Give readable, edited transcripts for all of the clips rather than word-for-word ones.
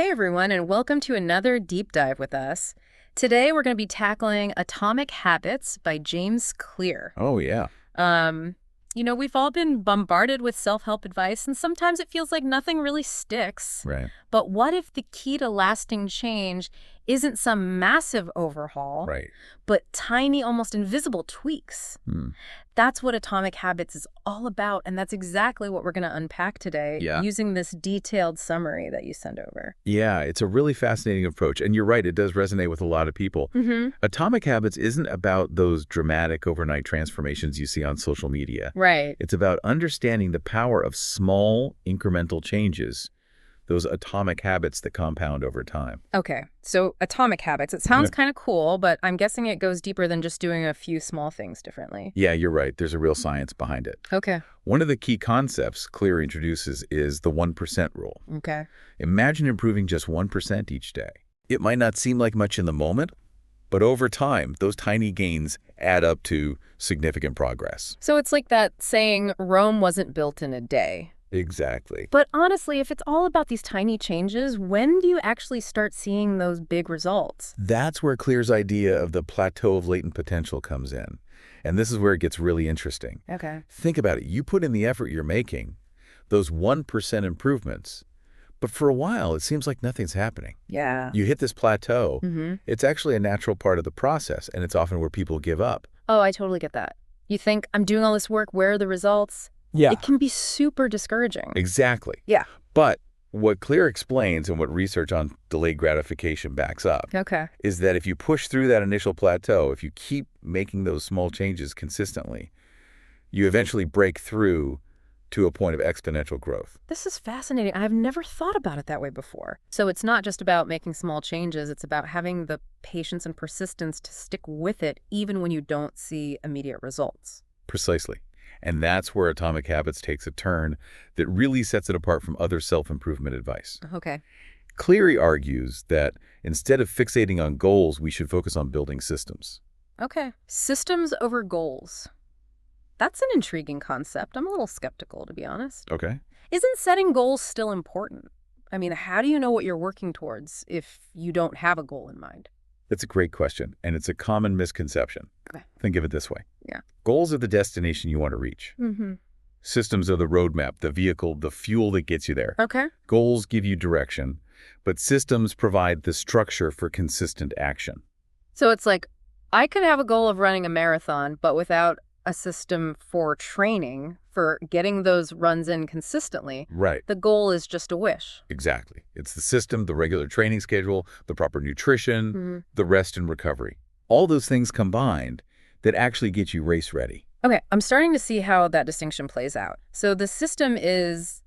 Hey everyone, and welcome to another deep dive with us. Today we're going to be tackling Atomic Habits by James Clear. Oh, yeah. Um, we've all been bombarded with self-help advice, and sometimes it feels like nothing really sticks. Right. But what if the key to lasting change isn't some massive overhaul, Right. but tiny, almost invisible tweaks? Hmm. That's what Atomic Habits is all about, and that's exactly what we're going to unpack today Yeah. using this detailed summary that you send over. Yeah, it's a really fascinating approach. And you're right, it does resonate with a lot of people. Mm-hmm. Atomic Habits isn't about those dramatic overnight transformations you see on social media. Right. It's about understanding the power of small, incremental changes, those atomic habits that compound over time. Okay, so Atomic Habits. It sounds kind of cool, but I'm guessing it goes deeper than just doing a few small things differently. Yeah, you're right. There's a real science behind it. Okay. One of the key concepts Clear introduces is the 1% rule. Okay. Imagine improving just 1% each day. It might not seem like much in the moment, but over time, those tiny gains add up to significant progress. So it's like that saying, Rome wasn't built in a day. Exactly. But honestly, if it's all about these tiny changes, when do you actually start seeing those big results? That's where Clear's idea of the plateau of latent potential comes in. And this is where it gets really interesting. Okay. Think about it. You put in the effort you're making, those 1% improvements, but for a while, it seems like nothing's happening. Yeah. You hit this plateau. Mm-hmm. It's actually a natural part of the process, and it's often where people give up. Oh, I totally get that. You think, I'm doing all this work, where are the results? Yeah. It can be super discouraging. Exactly. Yeah. But what Clear explains and what research on delayed gratification backs up Okay. is that if you push through that initial plateau, if you keep making those small changes consistently, you eventually break through to a point of exponential growth. This is fascinating. I've never thought about it that way before. So it's not just about making small changes. It's about having the patience and persistence to stick with it even when you don't see immediate results. Precisely. And that's where Atomic Habits takes a turn that really sets it apart from other self-improvement advice. Okay. Cleary argues that instead of fixating on goals, we should focus on building systems. Okay. Systems over goals. That's an intriguing concept. I'm a little skeptical, to be honest. Okay. Isn't setting goals still important? I mean, how do you know what you're working towards if you don't have a goal in mind? That's a great question, and it's a common misconception. Okay. Think of it this way. Yeah. Goals are the destination you want to reach. Mm-hmm. Systems are the roadmap, the vehicle, the fuel that gets you there. Okay. Goals give you direction, but systems provide the structure for consistent action. So it's like, I could have a goal of running a marathon, but without a system for training, for getting those runs in consistently, Right. the goal is just a wish. Exactly. It's the system, the regular training schedule, the proper nutrition, Mm-hmm. the rest and recovery. All those things combined that actually get you race ready. Okay, I'm starting to see how that distinction plays out. So the system is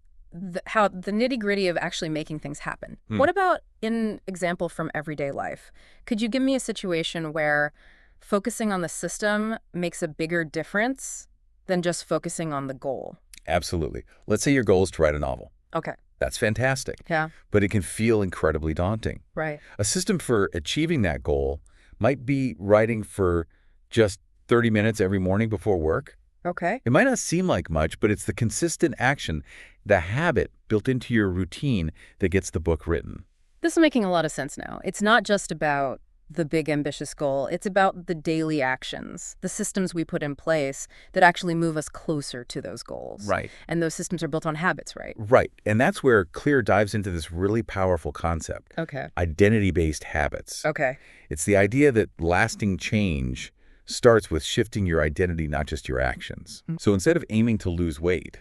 how the nitty-gritty of actually making things happen. What about an example from everyday life? Could you give me a situation where focusing on the system makes a bigger difference than just focusing on the goal? Absolutely. Let's say your goal is to write a novel. Okay. That's fantastic. Yeah. But it can feel incredibly daunting. Right. A system for achieving that goal might be writing for just 30 minutes every morning before work. Okay. It might not seem like much, but it's the consistent action, the habit built into your routine that gets the book written. This is making a lot of sense now. It's not just about the big ambitious goal. It's about the daily actions, the systems we put in place that actually move us closer to those goals. Right. And those systems are built on habits, right? Right. And that's where Clear dives into this really powerful concept, Okay. identity-based habits. Okay. It's the idea that lasting change starts with shifting your identity, not just your actions. So instead of aiming to lose weight,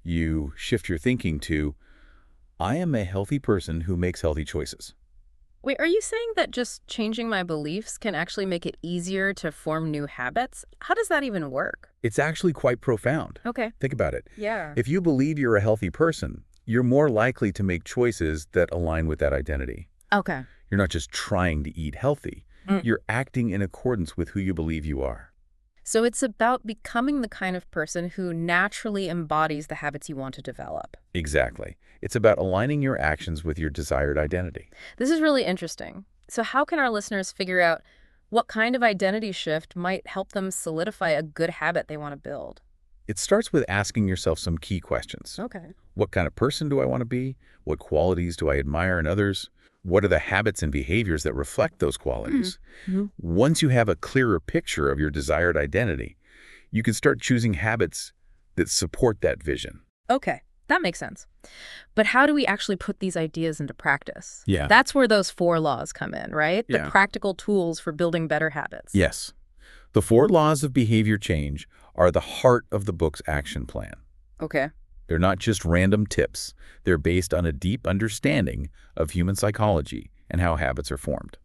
you shift your thinking to, I am a healthy person who makes healthy choices. Wait, are you saying that just changing my beliefs can actually make it easier to form new habits? How does that even work? It's actually quite profound. Okay. Think about it. Yeah. If you believe you're a healthy person, you're more likely to make choices that align with that identity. Okay. You're not just trying to eat healthy. You're acting in accordance with who you believe you are. So it's about becoming the kind of person who naturally embodies the habits you want to develop. Exactly. It's about aligning your actions with your desired identity. This is really interesting. So how can our listeners figure out what kind of identity shift might help them solidify a good habit they want to build? It starts with asking yourself some key questions. Okay. What kind of person do I want to be? What qualities do I admire in others? What are the habits and behaviors that reflect those qualities? Mm-hmm. Once you have a clearer picture of your desired identity, you can start choosing habits that support that vision. Okay, that makes sense. But how do we actually put these ideas into practice? Yeah. That's where those 4 laws come in, right? Yeah. The practical tools for building better habits. Yes. The 4 laws of behavior change are the heart of the book's action plan. Okay. They're not just random tips. They're based on a deep understanding of human psychology and how habits are formed.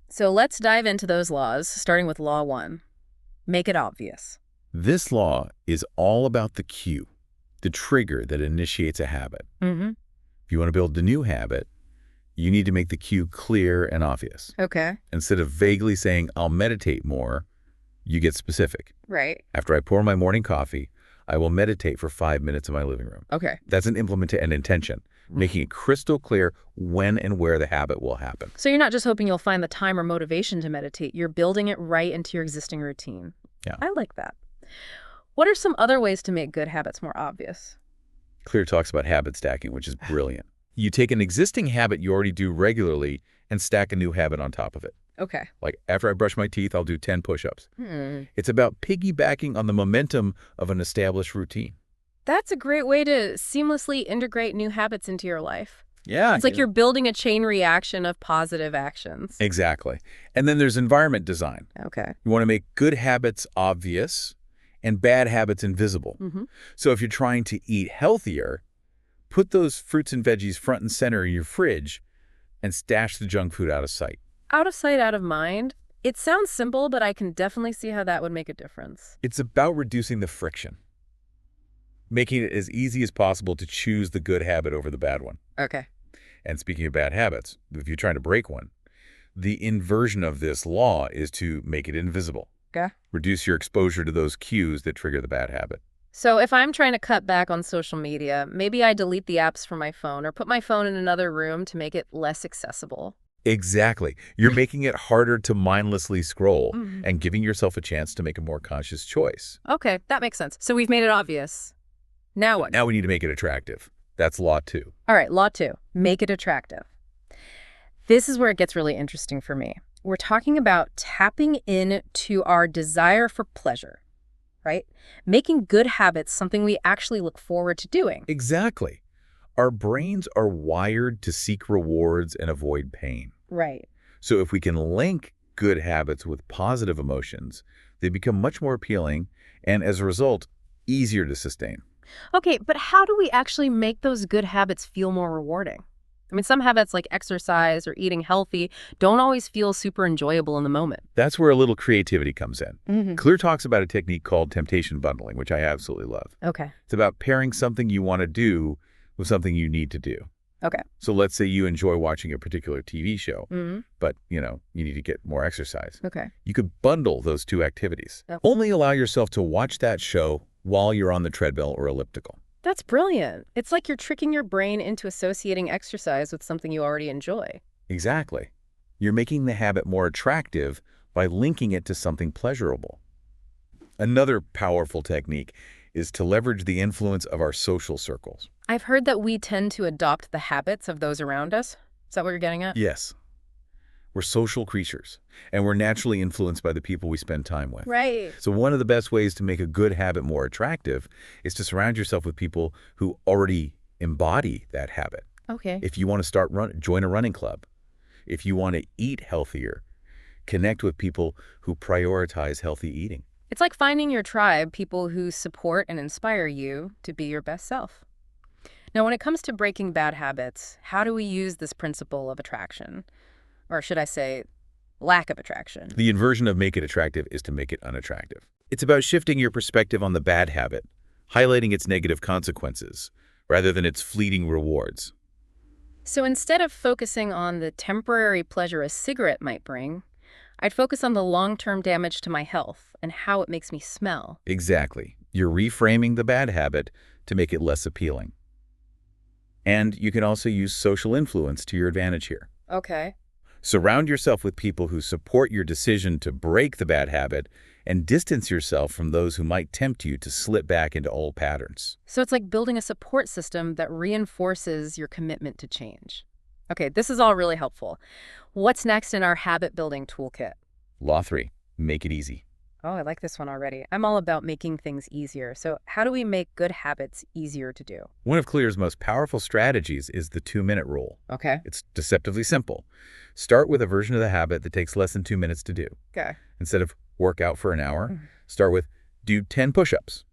So let's dive into those laws, starting with Law 1. Make it obvious. This law is all about the cue, the trigger that initiates a habit. Mm-hmm. If you want to build a new habit, you need to make the cue clear and obvious. Okay. Instead of vaguely saying, I'll meditate more, you get specific. Right. After I pour my morning coffee, I will meditate for 5 minutes in my living room. Okay. That's an intention, making it crystal clear when and where the habit will happen. So you're not just hoping you'll find the time or motivation to meditate. You're building it right into your existing routine. Yeah. I like that. What are some other ways to make good habits more obvious? Clear talks about habit stacking, which is brilliant. You take an existing habit you already do regularly and stack a new habit on top of it. Okay. Like after I brush my teeth, I'll do 10 push-ups. Hmm. It's about piggybacking on the momentum of an established routine. That's a great way to seamlessly integrate new habits into your life. Yeah. It's like you're building a chain reaction of positive actions. Exactly. And then there's environment design. Okay. You want to make good habits obvious and bad habits invisible. Mm-hmm. So if you're trying to eat healthier, put those fruits and veggies front and center in your fridge and stash the junk food out of sight. Out of sight, out of mind. It sounds simple, but I can definitely see how that would make a difference. It's about reducing the friction, making it as easy as possible to choose the good habit over the bad one. Okay. And speaking of bad habits, if you're trying to break one, the inversion of this law is to make it invisible. Okay. Reduce your exposure to those cues that trigger the bad habit. So if I'm trying to cut back on social media, maybe I delete the apps from my phone or put my phone in another room to make it less accessible. Exactly. You're making it harder to mindlessly scroll Mhm. and giving yourself a chance to make a more conscious choice. Okay, that makes sense. So we've made it obvious. Now what? Now we need to make it attractive. That's law 2. All right, Law 2. Make it attractive. This is where it gets really interesting for me. We're talking about tapping into our desire for pleasure, right? Making good habits something we actually look forward to doing. Exactly. Our brains are wired to seek rewards and avoid pain. Right. So if we can link good habits with positive emotions, they become much more appealing and, as a result, easier to sustain. Okay, but how do we actually make those good habits feel more rewarding? I mean, some habits like exercise or eating healthy don't always feel super enjoyable in the moment. That's where a little creativity comes in. Mm-hmm. Clear talks about a technique called temptation bundling, which I absolutely love. Okay. It's about pairing something you want to do with something you need to do. Okay. So let's say you enjoy watching a particular TV show, Mm-hmm. but, you need to get more exercise. Okay. You could bundle those 2 activities. Yep. Only allow yourself to watch that show while you're on the treadmill or elliptical. That's brilliant. It's like you're tricking your brain into associating exercise with something you already enjoy. Exactly. You're making the habit more attractive by linking it to something pleasurable. Another powerful technique is to leverage the influence of our social circles. I've heard that we tend to adopt the habits of those around us. Is that what you're getting at? Yes. We're social creatures, and we're naturally influenced by the people we spend time with. Right. So one of the best ways to make a good habit more attractive is to surround yourself with people who already embody that habit. Okay. If you want to join a running club. If you want to eat healthier, connect with people who prioritize healthy eating. It's like finding your tribe, people who support and inspire you to be your best self. Now, when it comes to breaking bad habits, how do we use this principle of attraction? Or should I say, lack of attraction? The inversion of make it attractive is to make it unattractive. It's about shifting your perspective on the bad habit, highlighting its negative consequences, rather than its fleeting rewards. So instead of focusing on the temporary pleasure a cigarette might bring, I'd focus on the long-term damage to my health and how it makes me smell. Exactly. You're reframing the bad habit to make it less appealing. And you can also use social influence to your advantage here. Okay. Surround yourself with people who support your decision to break the bad habit and distance yourself from those who might tempt you to slip back into old patterns. So it's like building a support system that reinforces your commitment to change. Okay, this is all really helpful. What's next in our habit building toolkit? Law 3, make it easy. Oh, I like this one already. I'm all about making things easier. So how do we make good habits easier to do? One of Clear's most powerful strategies is the 2-minute rule. Okay. It's deceptively simple. Start with a version of the habit that takes less than 2 minutes to do. Okay. Instead of work out for an hour, start with do 10 push-ups.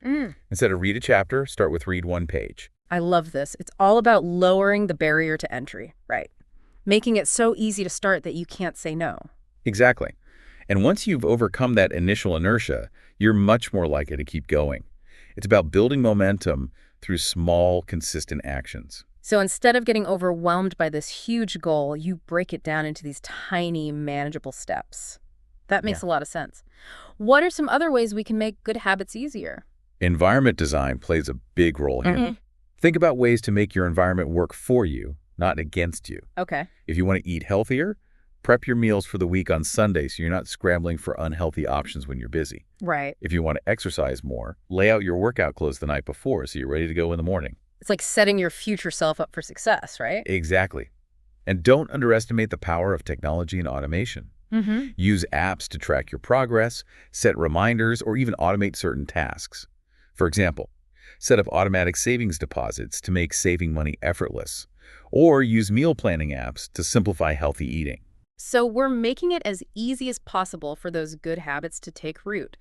Instead of read a chapter, start with read 1 page. I love this. It's all about lowering the barrier to entry, right? Making it so easy to start that you can't say no. Exactly. And once you've overcome that initial inertia, you're much more likely to keep going. It's about building momentum through small, consistent actions. So instead of getting overwhelmed by this huge goal, you break it down into these tiny, manageable steps. That makes a lot of sense. What are some other ways we can make good habits easier? Environment design plays a big role here. Think about ways to make your environment work for you, not against you. Okay. If you want to eat healthier, prep your meals for the week on Sunday so you're not scrambling for unhealthy options when you're busy. Right. If you want to exercise more, lay out your workout clothes the night before so you're ready to go in the morning. It's like setting your future self up for success, right? Exactly. And don't underestimate the power of technology and automation. Use apps to track your progress, set reminders, or even automate certain tasks. For example, set up automatic savings deposits to make saving money effortless, or use meal planning apps to simplify healthy eating. So we're making it as easy as possible for those good habits to take root.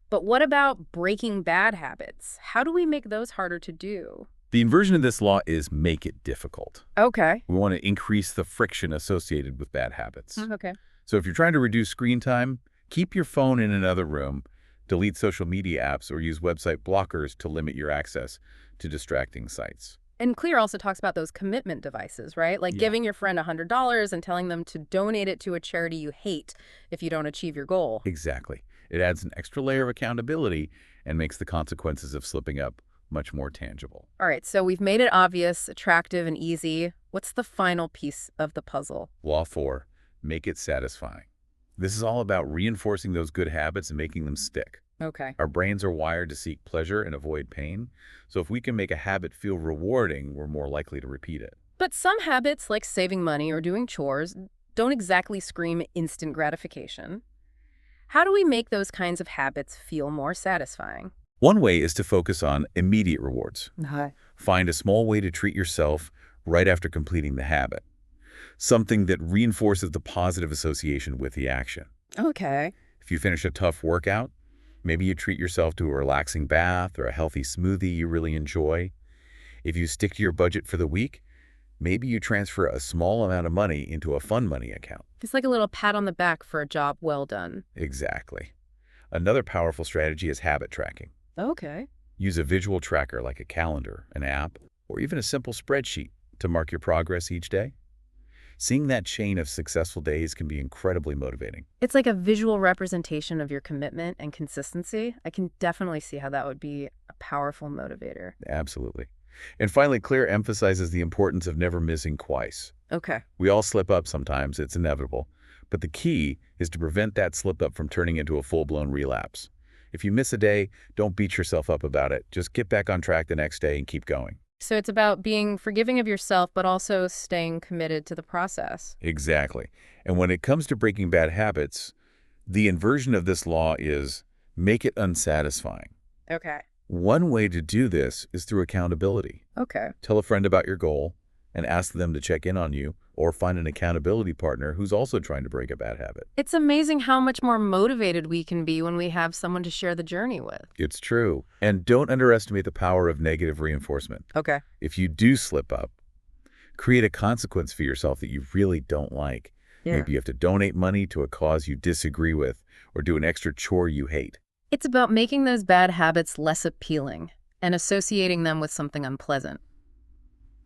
But what about breaking bad habits? How do we make those harder to do? The inversion of this law is make it difficult. Okay. We want to increase the friction associated with bad habits. Okay. So if you're trying to reduce screen time, keep your phone in another room, delete social media apps, or use website blockers to limit your access to distracting sites. And Clear also talks about those commitment devices, right? Like giving your friend $100 and telling them to donate it to a charity you hate if you don't achieve your goal. Exactly. It adds an extra layer of accountability and makes the consequences of slipping up much more tangible. All right, so we've made it obvious, attractive, and easy. What's the final piece of the puzzle? Law 4, make it satisfying. This is all about reinforcing those good habits and making them stick. Okay. Our brains are wired to seek pleasure and avoid pain. So if we can make a habit feel rewarding, we're more likely to repeat it. But some habits, like saving money or doing chores, don't exactly scream instant gratification. How do we make those kinds of habits feel more satisfying? One way is to focus on immediate rewards. Find a small way to treat yourself right after completing the habit. Something that reinforces the positive association with the action. Okay. If you finish a tough workout, maybe you treat yourself to a relaxing bath or a healthy smoothie you really enjoy. If you stick to your budget for the week, maybe you transfer a small amount of money into a fun money account. It's like a little pat on the back for a job well done. Exactly. Another powerful strategy is habit tracking. Okay. Use a visual tracker like a calendar, an app, or even a simple spreadsheet to mark your progress each day. Seeing that chain of successful days can be incredibly motivating. It's like a visual representation of your commitment and consistency. I can definitely see how that would be a powerful motivator. Absolutely. And finally, Clear emphasizes the importance of never missing twice. Okay. We all slip up sometimes, it's inevitable. But the key is to prevent that slip up from turning into a full-blown relapse. If you miss a day, don't beat yourself up about it. Just get back on track the next day and keep going. So it's about being forgiving of yourself, but also staying committed to the process. Exactly. And when it comes to breaking bad habits, the inversion of this law is make it unsatisfying. Okay. One way to do this is through accountability. Okay. Tell a friend about your goal and ask them to check in on you, or find an accountability partner who's also trying to break a bad habit. It's amazing how much more motivated we can be when we have someone to share the journey with. It's true. And don't underestimate the power of negative reinforcement. Okay. If you do slip up, create a consequence for yourself that you really don't like. Yeah. Maybe you have to donate money to a cause you disagree with, or do an extra chore you hate. It's about making those bad habits less appealing and associating them with something unpleasant.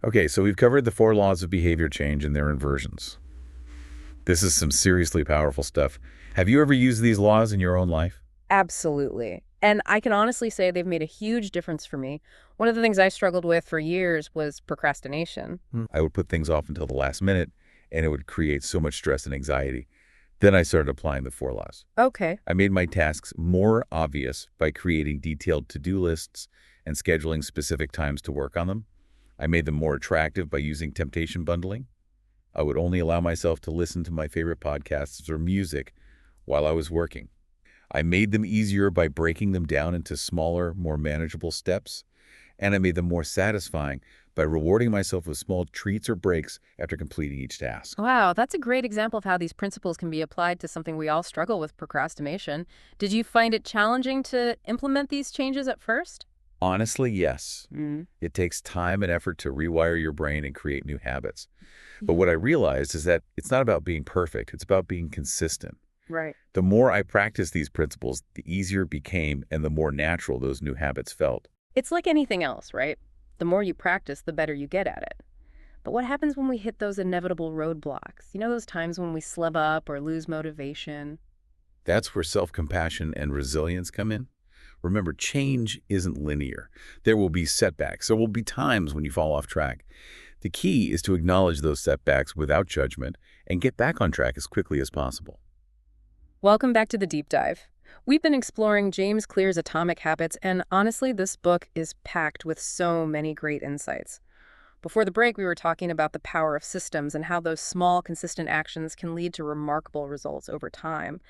Okay, so we've covered the 4 laws of behavior change and their inversions. This is some seriously powerful stuff. Have you ever used these laws in your own life? Absolutely. And I can honestly say they've made a huge difference for me. One of the things I struggled with for years was procrastination. I would put things off until the last minute, and it would create so much stress and anxiety. Then I started applying the 4 laws. Okay. I made my tasks more obvious by creating detailed to-do lists and scheduling specific times to work on them. I made them more attractive by using temptation bundling. I would only allow myself to listen to my favorite podcasts or music while I was working. I made them easier by breaking them down into smaller, more manageable steps. And I made them more satisfying by rewarding myself with small treats or breaks after completing each task. Wow, that's a great example of how these principles can be applied to something we all struggle with, procrastination. Did you find it challenging to implement these changes at first? Honestly, yes. Mm. It takes time and effort to rewire your brain and create new habits. But what I realized is that it's not about being perfect. It's about being consistent. Right. The more I practiced these principles, the easier it became and the more natural those new habits felt. It's like anything else, right? The more you practice, the better you get at it. But what happens when we hit those inevitable roadblocks? You know, those times when we slip up or lose motivation? That's where self-compassion and resilience come in. Remember, change isn't linear. There will be setbacks. There will be times when you fall off track. The key is to acknowledge those setbacks without judgment and get back on track as quickly as possible. Welcome back to the deep dive. We've been exploring James Clear's Atomic Habits, and honestly, this book is packed with so many great insights. Before the break, we were talking about the power of systems and how those small, consistent actions can lead to remarkable results over time.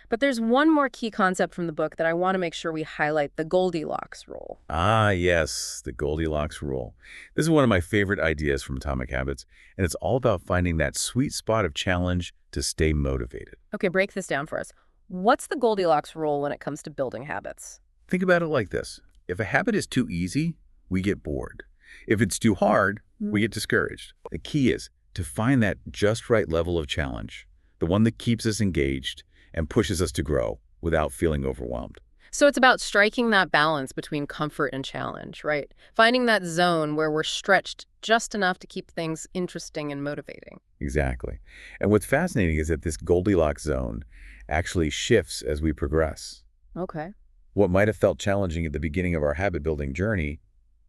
But there's one more key concept from the book that I want to make sure we highlight: the Goldilocks rule. Ah, yes, the Goldilocks rule. This is one of my favorite ideas from Atomic Habits, and it's all about finding that sweet spot of challenge to stay motivated. Okay, break this down for us. What's the Goldilocks rule when it comes to building habits? Think about it like this. If a habit is too easy, we get bored. If it's too hard, we get discouraged. The key is to find that just right level of challenge, the one that keeps us engaged and pushes us to grow without feeling overwhelmed. So it's about striking that balance between comfort and challenge, right? Finding that zone where we're stretched just enough to keep things interesting and motivating. Exactly. And what's fascinating is that this Goldilocks zone actually shifts as we progress. Okay. What might have felt challenging at the beginning of our habit-building journey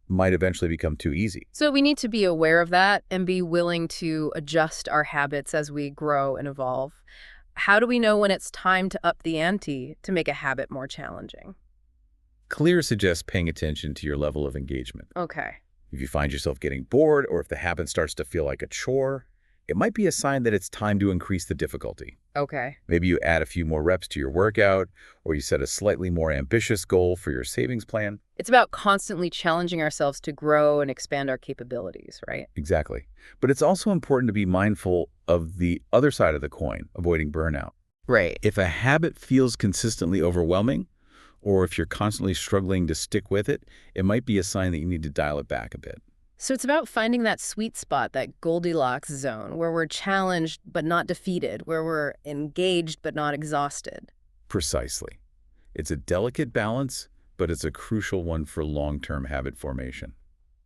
might eventually become too easy. So we need to be aware of that and be willing to adjust our habits as we grow and evolve. How do we know when it's time to up the ante to make a habit more challenging? Clear suggests paying attention to your level of engagement. Okay. If you find yourself getting bored or if the habit starts to feel like a chore, it might be a sign that it's time to increase the difficulty. Okay. Maybe you add a few more reps to your workout, or you set a slightly more ambitious goal for your savings plan. It's about constantly challenging ourselves to grow and expand our capabilities, right? Exactly. But it's also important to be mindful of the other side of the coin, avoiding burnout. Right. If a habit feels consistently overwhelming, or if you're constantly struggling to stick with it, it might be a sign that you need to dial it back a bit. So it's about finding that sweet spot, that Goldilocks zone, where we're challenged but not defeated, where we're engaged but not exhausted. Precisely. It's a delicate balance, but it's a crucial one for long-term habit formation.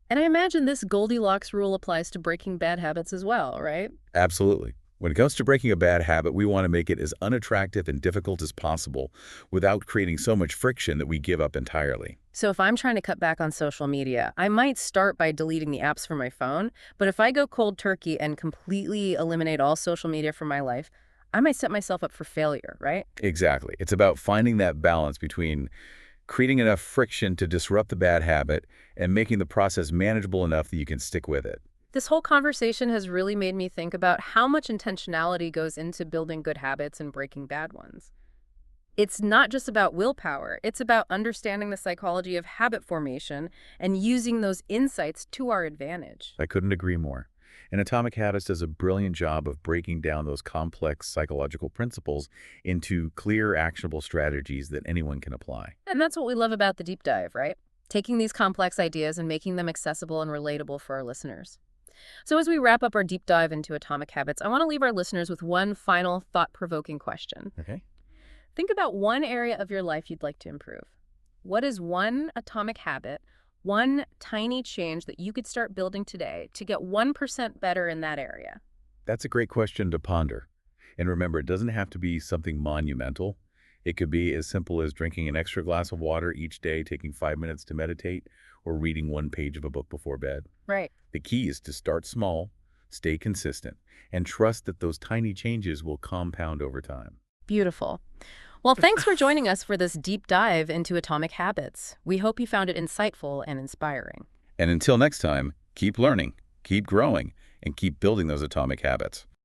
And I imagine this Goldilocks rule applies to breaking bad habits as well, right? Absolutely. When it comes to breaking a bad habit, we want to make it as unattractive and difficult as possible without creating so much friction that we give up entirely. So if I'm trying to cut back on social media, I might start by deleting the apps from my phone, but if I go cold turkey and completely eliminate all social media from my life, I might set myself up for failure, right? Exactly. It's about finding that balance between creating enough friction to disrupt the bad habit and making the process manageable enough that you can stick with it. This whole conversation has really made me think about how much intentionality goes into building good habits and breaking bad ones. It's not just about willpower. It's about understanding the psychology of habit formation and using those insights to our advantage. I couldn't agree more. And Atomic Habits does a brilliant job of breaking down those complex psychological principles into clear, actionable strategies that anyone can apply. And that's what we love about the deep dive, right? Taking these complex ideas and making them accessible and relatable for our listeners. So as we wrap up our deep dive into Atomic Habits, I want to leave our listeners with one final thought-provoking question. Okay. Think about one area of your life you'd like to improve. What is one atomic habit, one tiny change that you could start building today to get 1% better in that area? That's a great question to ponder. And remember, it doesn't have to be something monumental. It could be as simple as drinking an extra glass of water each day, taking 5 minutes to meditate, or reading one page of a book before bed. Right. The key is to start small, stay consistent, and trust that those tiny changes will compound over time. Beautiful. Well, thanks for joining us for this deep dive into atomic habits. We hope you found it insightful and inspiring. And until next time, keep learning, keep growing, and keep building those atomic habits.